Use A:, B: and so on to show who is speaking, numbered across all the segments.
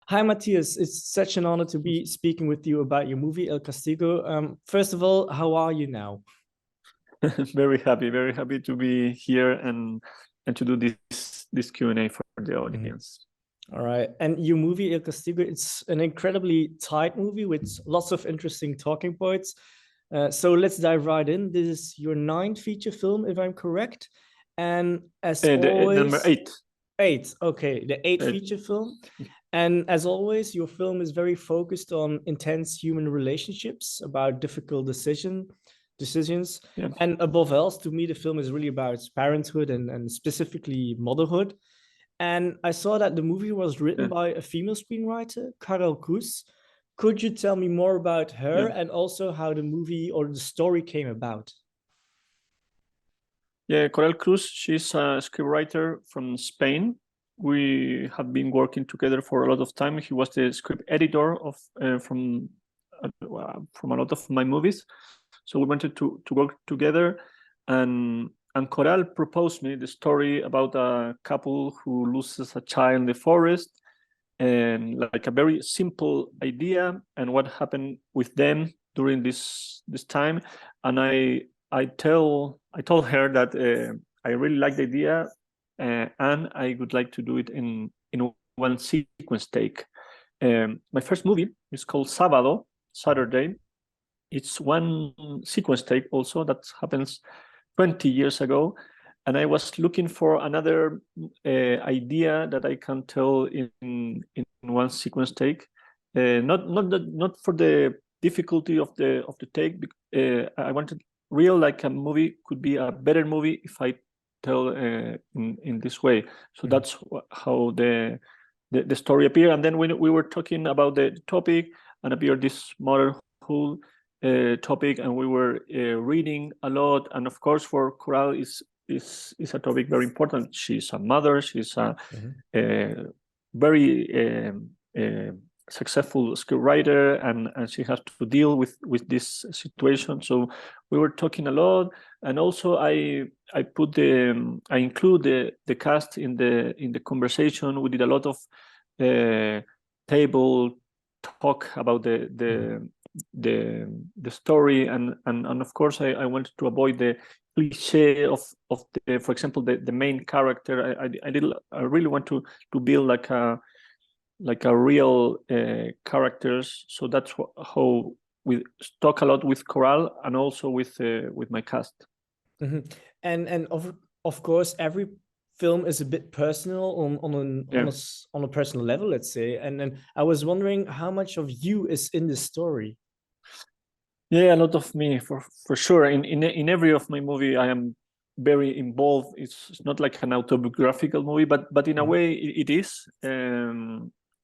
A: Hi, Matthias. It's such an honor to be speaking with you about your movie El Castigo. First of all, how are you now?
B: Very happy to be here and to do this Q&A for the
A: Mhm.
B: audience.
A: All right. And your movie El Castigo, it's an incredibly tight movie with lots of interesting talking points. So let's dive right in. This is your ninth feature film, if I'm correct. And as
B: Number
A: always,
B: eight.
A: eight. Okay, the eighth
B: Uh,
A: feature film. And as always, your film is very focused on intense human relationships, about difficult decisions.
B: yeah,
A: And above else, to me, the film is really about parenthood and specifically motherhood. And I saw that the movie was written
B: yeah,
A: by a female screenwriter, Karel Koes. Could you tell me more about her
B: yeah.
A: and also how the movie or the story came about?
B: Yeah, Coral Cruz, she's a scriptwriter from Spain. We have been working together for a lot of time. He was the script editor of from a lot of my movies. So we wanted to work together, and Coral proposed me the story about a couple who loses a child in the forest, and like a very simple idea and what happened with them during this time. And I told her that I really like the idea, and I would like to do it in one sequence take. My first movie is called Sábado, Saturday. It's one sequence take also that happens 20 years ago, and I was looking for another idea that I can tell in one sequence take. Not for the difficulty of the take. I wanted real, like a movie could be a better movie if I tell in this way. So
A: Mhm.
B: that's how the story appeared. And then when we were talking about the topic, and appeared this motherhood topic, and we were reading a lot. And of course, for Coral is a topic very important. She's a mother. She's
A: Mhm.
B: a very successful scriptwriter, and she has to deal with this situation. So we were talking a lot, and also I include the cast in the conversation. We did a lot of uh, table talk about
A: Mhm.
B: the story, and of course I wanted to avoid the cliche of the, for example, the main character. I really want to build like a real characters. So that's how we talk a lot with Coral and also with my cast.
A: Mhm. And of course, every film is a bit personal
B: Yeah.
A: on a personal level, let's say. And then I was wondering how much of you is in the story.
B: Yeah, a lot of me for sure. In every of my movie, I am very involved. It's not like an autobiographical movie, but in a
A: Mhm.
B: way it is.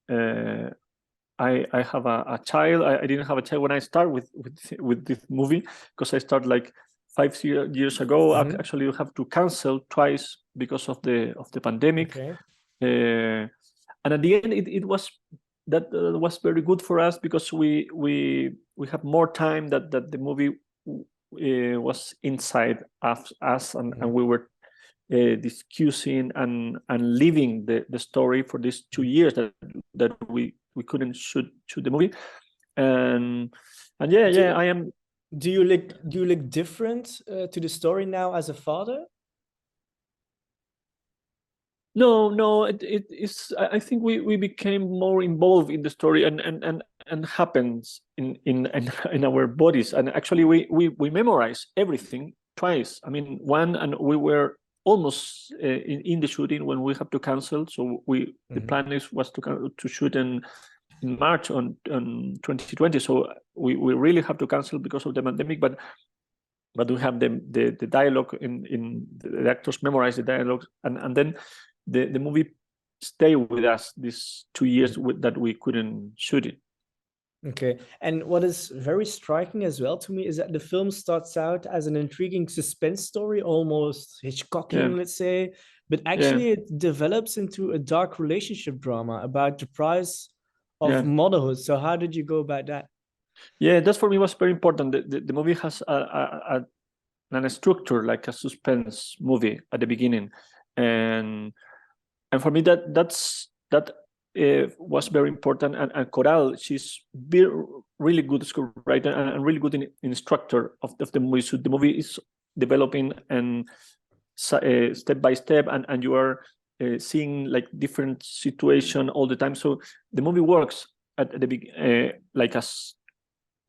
B: Uh, I have a child. I didn't have a child when I started with this movie, because I started like years ago.
A: Mhm.
B: Actually, you have to cancel twice because of the pandemic.
A: Okay.
B: Uh, and at the end, it was that was very good for us, because we have more time that the movie was inside us, and
A: Mhm.
B: we were discussing and living the story for these 2 years that we couldn't shoot the movie. And yeah,
A: Do,
B: I am.
A: do you look different to the story now as a father?
B: No, it is. I think we became more involved in the story, and happens in our bodies. And actually, we memorize everything twice. I mean, one, and we were almost in the shooting when we have to cancel. So the
A: Mhm.
B: plan was to shoot in March on 2020. So we really have to cancel because of the pandemic. But we have the dialogue in the actors memorize the dialogue, and then the movie stay with us these 2 years that we couldn't shoot it.
A: Okay. And what is very striking as well to me is that the film starts out as an intriguing suspense story, almost
B: Yeah,
A: Hitchcockian, let's say, but
B: yeah,
A: actually it develops into a dark relationship drama about the price of
B: yeah,
A: motherhood. So how did you go about that?
B: yeah. That for me was very important. The movie has a structure like a suspense movie at the beginning, and for me that was very important, and Coral, she's really good scriptwriter and really good instructor of the movie. So the movie is developing and step by step, and you are seeing like different situation all the time. So the movie works at the big like a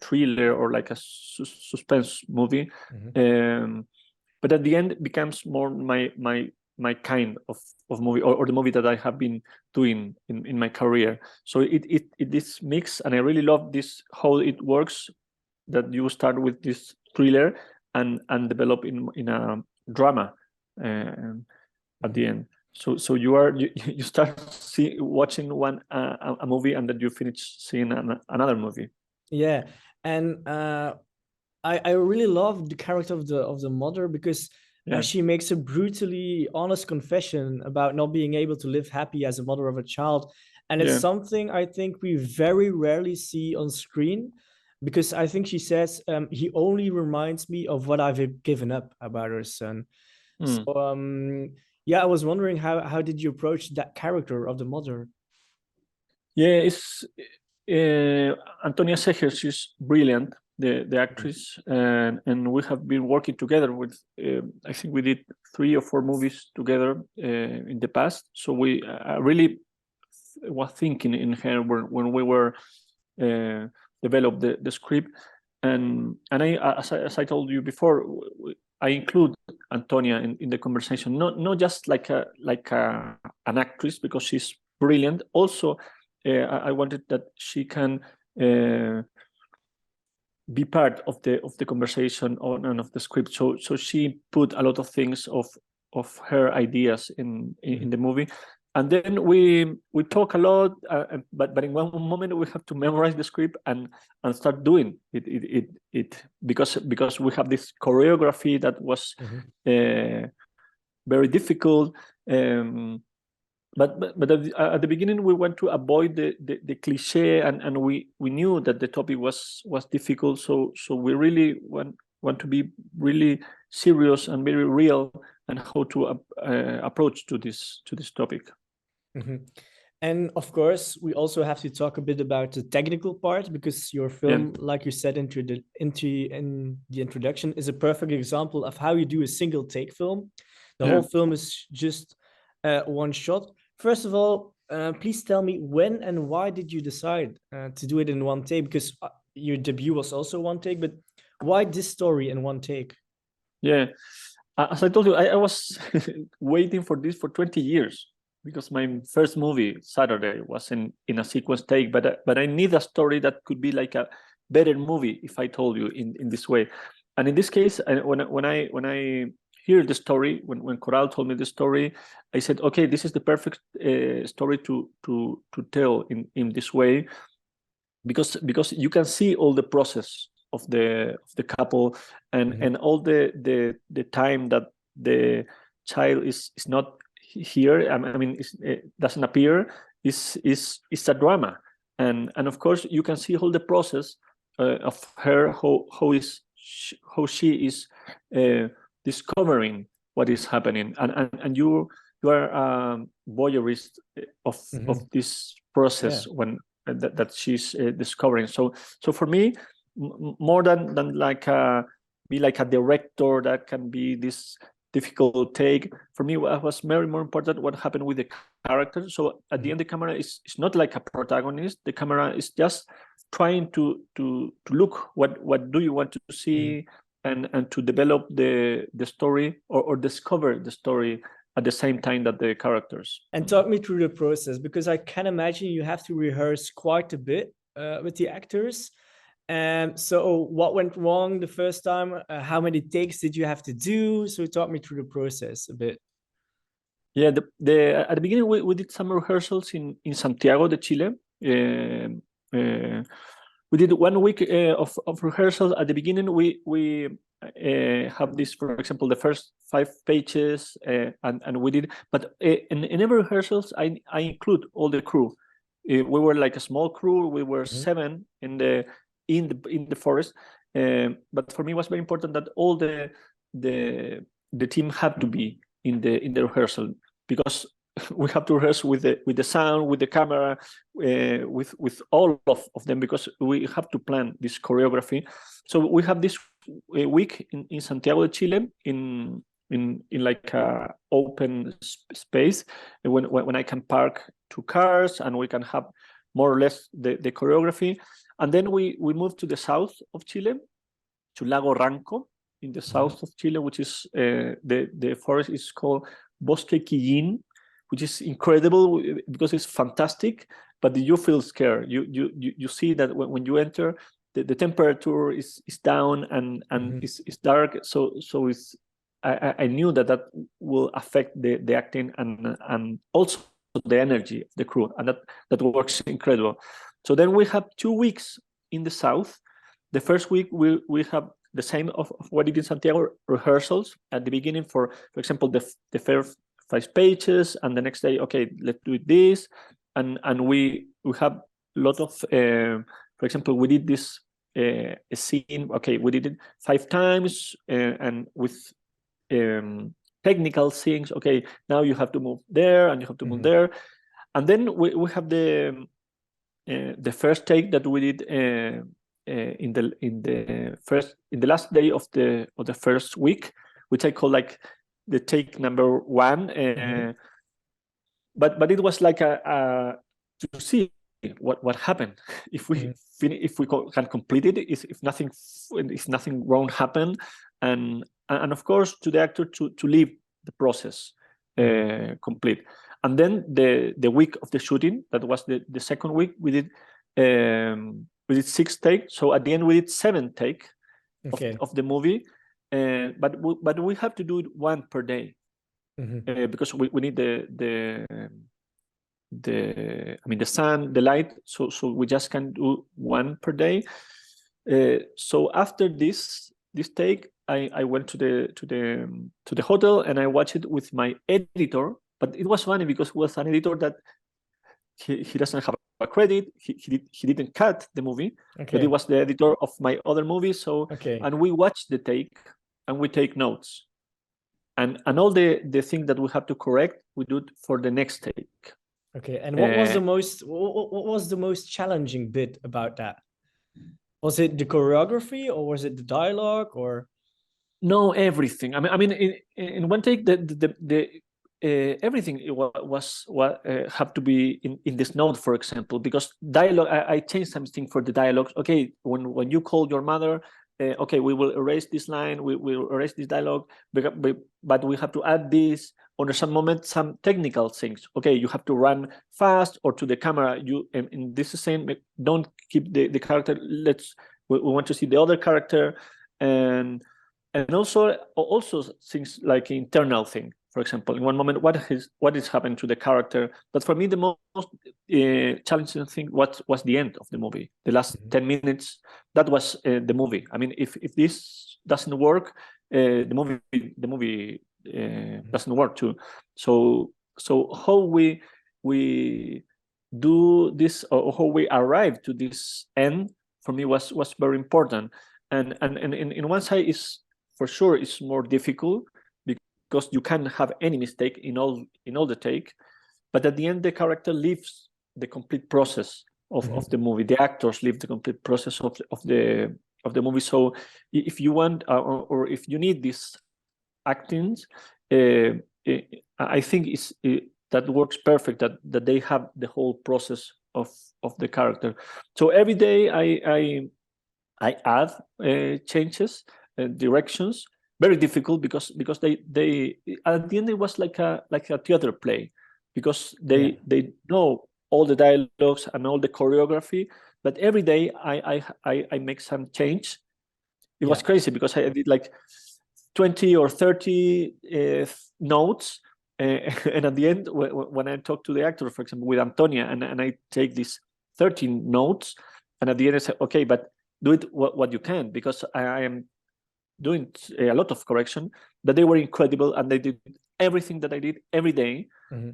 B: thriller or like a suspense movie, but at the end it becomes more my kind of movie, or the movie that I have been doing in my career. So it this mix, and I really love this, how it works, that you start with this thriller and develop in a drama at the end. So you start watching a movie, and then you finish seeing another movie.
A: Yeah, and I really love the character of the mother, because she makes a brutally honest confession about not being able to live happy as a mother of a child, and it's something I think we very rarely see on screen, because I think she says, he only reminds me of what I've given up about her son. So yeah, I was wondering, how did you approach that character of the mother?
B: Yeah, it's Antonia Seger. She's brilliant, the actress, and we have been working together with. I think we did 3 or 4 movies together in the past. So we really was thinking in her when we were developed the script, and as I told you before, I include Antonia in the conversation, not just like an actress, because she's brilliant. Also, I wanted that she can be part of the conversation and of the script. So she put a lot of things of her ideas in the movie, and then we talk a lot. But in one moment we have to memorize the script and start doing it because we have this choreography that was very difficult. But at the beginning we want to avoid the cliche, and we knew that the topic was difficult. So we really want to be really serious and very real, and how to approach to this topic.
A: And of course, we also have to talk a bit about the technical part, because your film, like you said in the introduction, is a perfect example of how you do a single take film. The whole film is just one shot. First of all, please tell me, when and why did you decide to do it in one take? Because your debut was also one take, but why this story in one take?
B: Yeah, as I told you, I was waiting for this for 20 years, because my first movie, Saturday, was in a sequence take, but I need a story that could be like a better movie if I told you in this way. And in this case, when I hear the story, when Coral told me the story, I said, okay, this is the perfect story to tell in this way, because you can see all the process of the couple, and all the time that the child is not here. I mean, it doesn't appear. Is a drama, and of course you can see all the process of her, how she is discovering what is happening, and you are voyeurist of this process when that she's discovering. So for me, more than like be like a director that can be this difficult take, for me what was very more important what happened with the character. So at the end, the camera is not like a protagonist. The camera is just trying to look what do you want to see, and to develop the story, or discover the story at the same time that the characters.
A: And talk me through the process, because I can imagine you have to rehearse quite a bit with the actors. So what went wrong the first time? How many takes did you have to do? So talk me through the process a bit.
B: Yeah, at the beginning we did some rehearsals in Santiago de Chile. We did 1 week of rehearsals. At the beginning, we have this, for example, the first 5 pages, and we did. But in every rehearsals, I include all the crew. We were like a small crew. We were 7 in the forest. But for me, it was very important that all the team had to be in the rehearsal, because we have to rehearse with the sound, with the camera, with all of them, because we have to plan this choreography. So we have this week in Santiago de Chile, in like a open space, when I can park 2 cars and we can have more or less the choreography. And then we moved to the south of Chile, to Lago Ranco, in the south of Chile, which is the forest is called Bosque Quillín, which is incredible because it's fantastic, but you feel scared. You see that when you enter, the temperature is down and it's dark. So it's I knew that will affect the acting and also the energy of the crew, and that works incredible. So then we have 2 weeks in the south. The first week we have the same of what it is in Santiago, rehearsals at the beginning for example, the first 5 pages, and the next day, okay, let's do this, and we have a lot of, for example, we did this a scene, okay, we did it 5 times, and with technical things, okay, now you have to move there and you have to move there, and then we have the first take that we did in the last day of the first week, which I call like the take number 1, but it was like a to see what happened if we can complete it, if nothing wrong happened, and of course to the actor to leave the process complete. And then the week of the shooting, that was the second week, we did 6 takes. So at the end we did 7 takes of the movie, but we have to do it 1 per day, because we need the sun, the light, so we just can do 1 per day. So after this take, I went to the hotel and I watched it with my editor. But it was funny because it was an editor that he doesn't have a credit. He didn't cut the movie, but it was the editor of my other movie. So and we watched the take and we take notes, and all the things that we have to correct, we do it for the next take.
A: Okay, and what was the most challenging bit about that? Was it the choreography, or was it the dialogue, or?
B: No, everything. I mean, in one take, the everything was what had to be in this note, for example, because dialogue. I changed something for the dialogues. Okay, when you call your mother, okay, we will erase this line. We will erase this dialogue, but we have to add this. Under some moment, some technical things. Okay, you have to run fast or to the camera. You in this scene, don't keep the character. We want to see the other character, and also things like internal thing. For example, in one moment, what is happening to the character? But for me, the most challenging thing was the end of the movie. The last 10 minutes, that was the movie. I mean, if this doesn't work, the movie doesn't work too. So how we do this, or how we arrive to this end, for me was very important. And in one side is for sure it's more difficult, because you can't have any mistake in all the take, but at the end the character lives the complete process of the movie. The actors live the complete process of the movie. So if you want or if you need these actings, I think that works perfect, that they have the whole process of the character. So every day I add changes, directions. Very difficult because they at the end it was like a theater play, because they know all the dialogues and all the choreography, but every day I make some change. It was crazy because I did like 20 or 30 notes, and at the end when I talk to the actor, for example with Antonia, and I take these 13 notes, and at the end I say, okay, but do it what you can, because I am doing a lot of correction, but they were incredible, and they did everything that I did every day.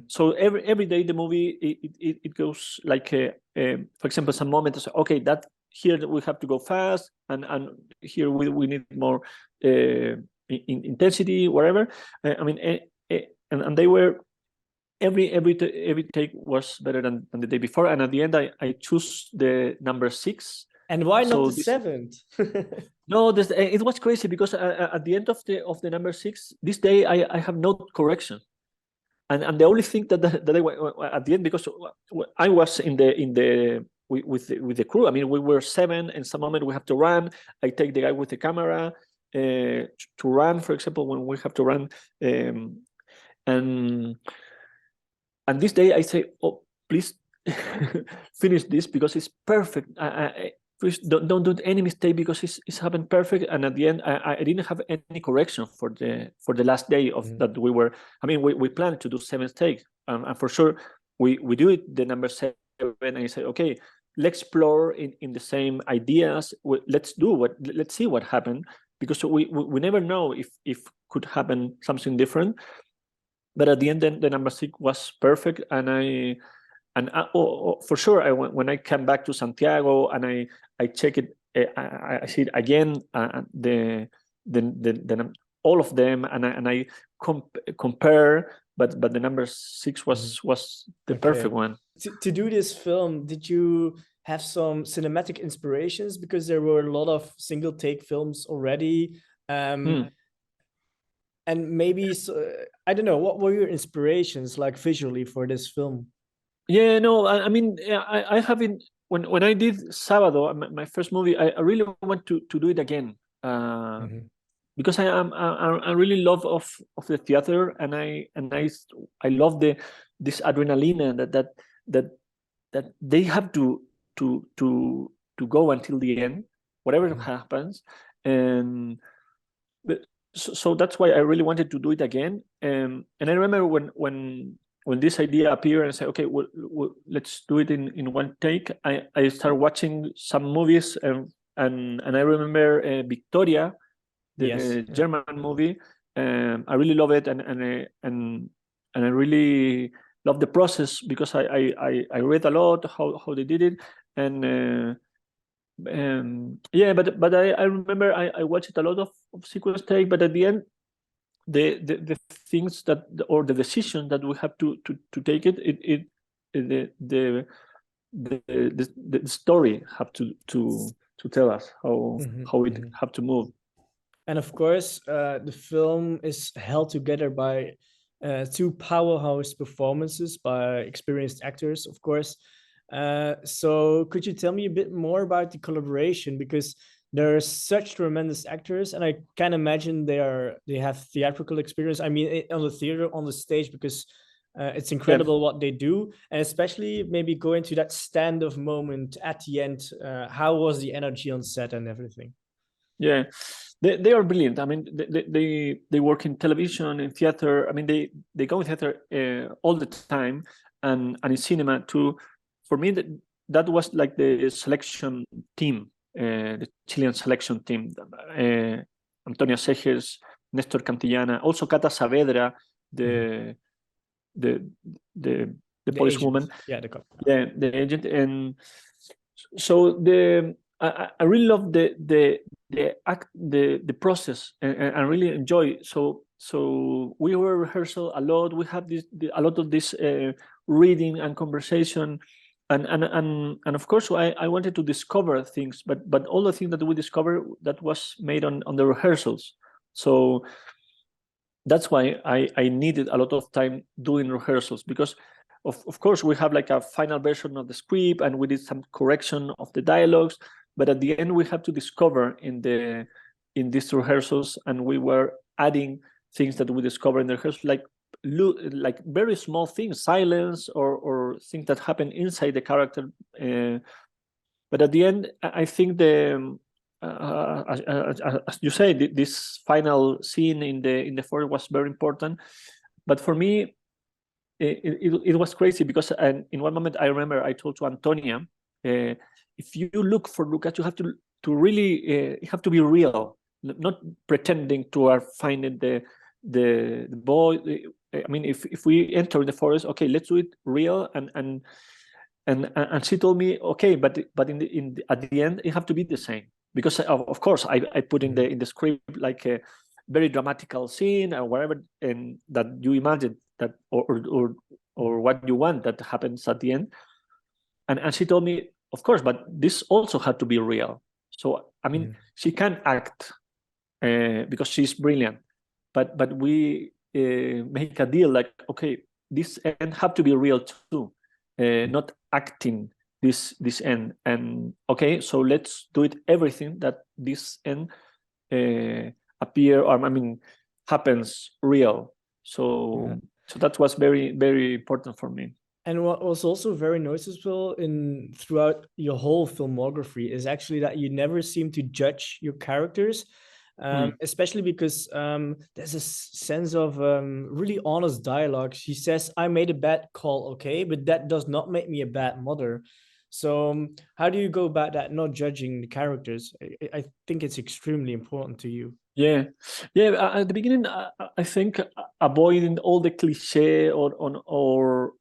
B: So every day the movie it goes like for example, some moments, okay, that here we have to go fast, and here we need more intensity, whatever. I mean, and they were every take was better than the day before, and at the end I choose the number 6.
A: And why not
B: So
A: the seventh?
B: no, it was crazy because at the end of the number 6, this day I have no correction, and the only thing that I at the end, because I was in the with the crew. I mean, we were 7, and some moment we have to run. I take the guy with the camera to run, for example, when we have to run, and this day I say, oh, please finish this because it's perfect. Please don't do any mistake because it's happened perfect. And at the end, I didn't have any correction for the last day of that we were. I mean, we planned to do 7 takes, and for sure we do it the number 7. And I say, okay, let's explore in the same ideas. Let's see what happened, because we never know if could happen something different. But at the end, then the number 6 was perfect, and for sure, when I come back to Santiago and I check it, I see it again, the all of them, and I compare. But the number 6 was the perfect one.
A: To do this film, did you have some cinematic inspirations? Because there were a lot of single take films already. And maybe, I don't know, what were your inspirations like visually for this film?
B: Yeah, no, I mean, I haven't, when I did Sábado, my first movie, I really want to do it again, because I really love of the theater, and I love this adrenaline that they have to go until the end, whatever happens, and so that's why I really wanted to do it again. And I remember when this idea appeared and said, okay, let's do it in one take, I started watching some movies, and I remember Victoria, the German movie. I really love it, and I really love the process, because I read a lot how they did it, and yeah, but I remember I watched a lot of sequence take, but at the end, the things that, or the decision that we have to take the story have to tell us how it have to move.
A: And of course, the film is held together by 2 powerhouse performances by experienced actors, of course. So could you tell me a bit more about the collaboration? Because they're such tremendous actors, and I can imagine they have theatrical experience. I mean, on the theater, on the stage, because it's incredible what they do, and especially maybe going to that stand-off moment at the end. How was the energy on set and everything?
B: Yeah, they are brilliant. I mean, they work in television, in theater. I mean, they go in theater all the time, and in cinema too. For me, that was like the selection team, the Chilean selection team. Antonia Seges, Nestor Cantillana, also Cata Saavedra, the policewoman, the agent, and so I really love the process, and I really enjoy. So we were rehearsal a lot. We have a lot of this reading and conversation. And of course, I wanted to discover things, but all the things that we discovered, that was made on the rehearsals. So that's why I needed a lot of time doing rehearsals, because of course we have like a final version of the script, and we did some correction of the dialogues, but at the end we have to discover in these rehearsals, and we were adding things that we discovered in the rehearsal, like very small things, silence or things that happen inside the character. But at the end, I think as you say, this final scene in the forest was very important. But for me, it was crazy, because in one moment I remember I told to Antonia, if you look for Lucas, you have to really you have to be real, not pretending to are finding the boy. I mean, if we enter the forest, okay, let's do it real. And she told me, okay, but at the end, it have to be the same, because of course I put in the script like a very dramatical scene or whatever, and that you imagine that, or or what you want that happens at the end. And she told me, of course, but this also had to be real. So I mean, she can act because she's brilliant, but we make a deal like, okay, this end have to be real too, not acting this end. And okay, so let's do it everything that this end appear, or I mean, happens real. So so that was very, very important for me.
A: And what was also very noticeable in throughout your whole filmography is actually that you never seem to judge your characters, especially because there's a sense of really honest dialogue. She says, "I made a bad call, okay, but that does not make me a bad mother." So how do you go about that, not judging the characters? I think it's extremely important to you.
B: Yeah, yeah. At the beginning, I think avoiding all the cliche or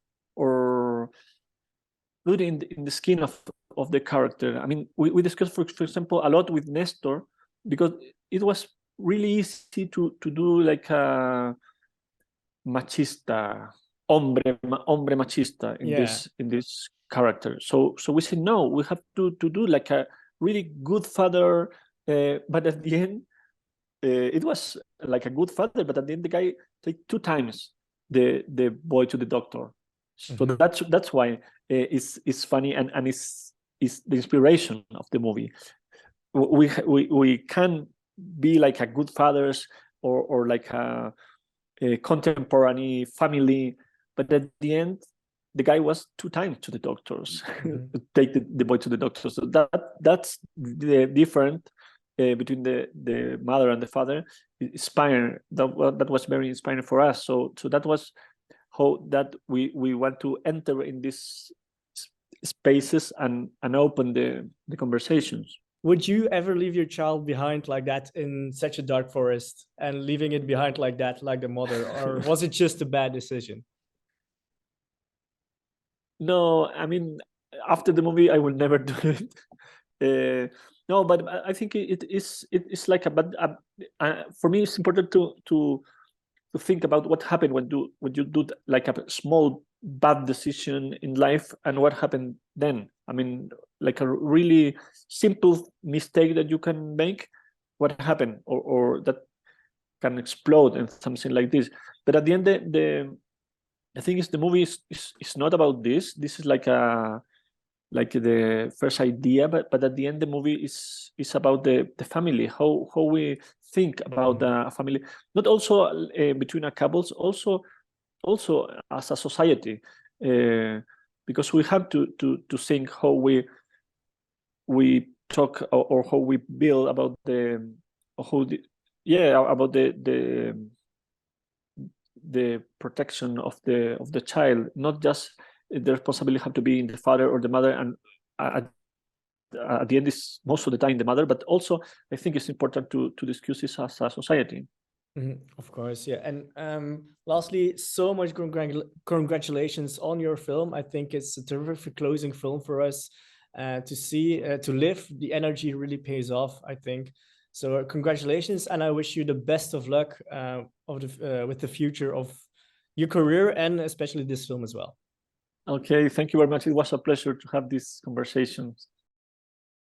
B: put in the skin of the character. I mean, we discussed, for example, a lot with Nestor, because it was really easy to do like a machista, hombre machista in this character. So we said no, we have to do like a really good father, but at the end. It was like a good father, but at the end the guy take 2 times the boy to the doctor. So that's why it's funny, and it's the inspiration of the movie. We can be like a good fathers or like a contemporary family, but at the end the guy was 2 times to the doctors, take the boy to the doctor. So that's the different between the mother and the father. Inspiring, that was very inspiring for us. So that was how that we want to enter in these spaces and open the conversations.
A: Would you ever leave your child behind like that in such a dark forest and leaving it behind like that, like the mother, or was it just a bad decision?
B: No, I mean, after the movie, I will never do it. No, but I think it's like for me, it's important to think about what happened when you do like a small bad decision in life, and what happened then. I mean, like a really simple mistake that you can make, what happened, or that can explode and something like this. But at the end, the thing is, the movie is not about this. This is like the first idea, but at the end, the movie is about the family, how we think about a family, not also between a couples, also as a society, because we have to think how we talk, or how we build about about the protection of the child, not just the responsibility have to be in the father or the mother, and at the end is most of the time the mother, but also I think it's important to discuss this as a society.
A: Of course, yeah. And lastly, so much congratulations on your film. I think it's a terrific closing film for us to see, to live. The energy really pays off, I think. So congratulations, and I wish you the best of luck with the future of your career, and especially this film as well.
B: Okay, thank you very much. It was a pleasure to have these conversations.